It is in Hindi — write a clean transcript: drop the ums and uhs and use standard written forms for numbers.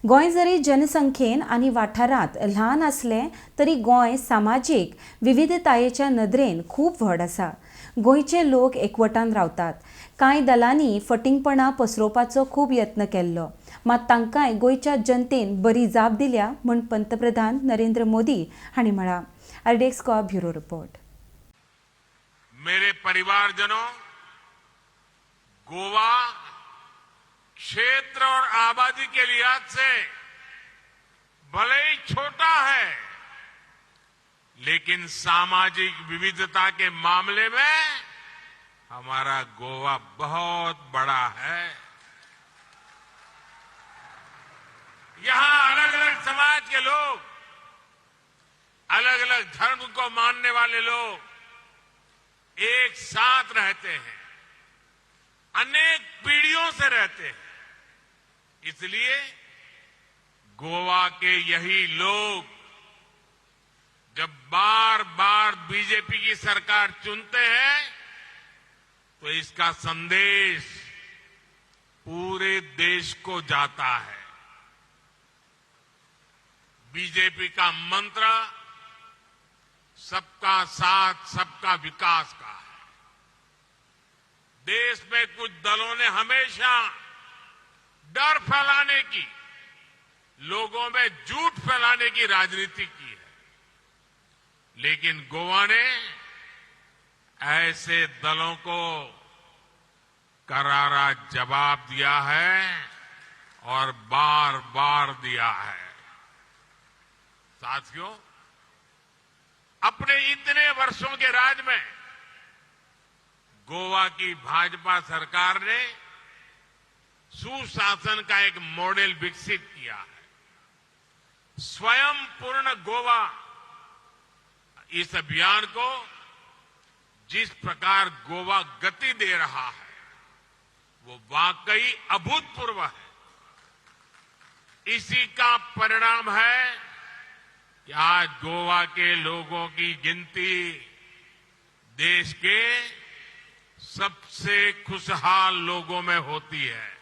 गोंय जरी जनसंख्येन आनी वाठारांत ल्हान आसलें तरी गोंय सामाजीक विविधतायेच्या नदरेन खूब व्हड आसा. गोंयचे लोक एकवटान रावतात. कांय दलांनी फटिंगपणां पसरोवपाचो खूब यत्न केल्लो, मात तांकांय गोंयच्या जनतेन बरी जाप दिल्या म्हूण पंतप्रधान नरेंद्र मोदी हांणी म्हळां. RDX Goa bureau report. मेरे परिवारजनों, गोवा क्षेत्र और आबादी के लिहाज से भले ही छोटा है, लेकिन सामाजिक विविधता के मामले में हमारा गोवा बहुत बड़ा है. यहां अलग अलग समाज के लोग, अलग अलग धर्म को मानने वाले लोग एक साथ रहते हैं, अनेक पीढ़ियों से रहते हैं. इसलिए गोवा के यही लोग जब बार बार बीजेपी की सरकार चुनते हैं तो इसका संदेश पूरे देश को जाता है. बीजेपी का मंत्र सबका साथ सबका विकास का है. देश में कुछ दलों ने हमेशा डर फैलाने की, लोगों में झूठ फैलाने की राजनीति की है, लेकिन गोवा ने ऐसे दलों को करारा जवाब दिया है और बार बार दिया है. साथियों, अपने इतने वर्षों के राज में गोवा की भाजपा सरकार ने सुशासन का एक मॉडल विकसित किया है. स्वयं पूर्ण गोवा इस अभियान को जिस प्रकार गोवा गति दे रहा है वो वाकई अभूतपूर्व है. इसी का परिणाम है कि आज गोवा के लोगों की गिनती देश के सबसे खुशहाल लोगों में होती है.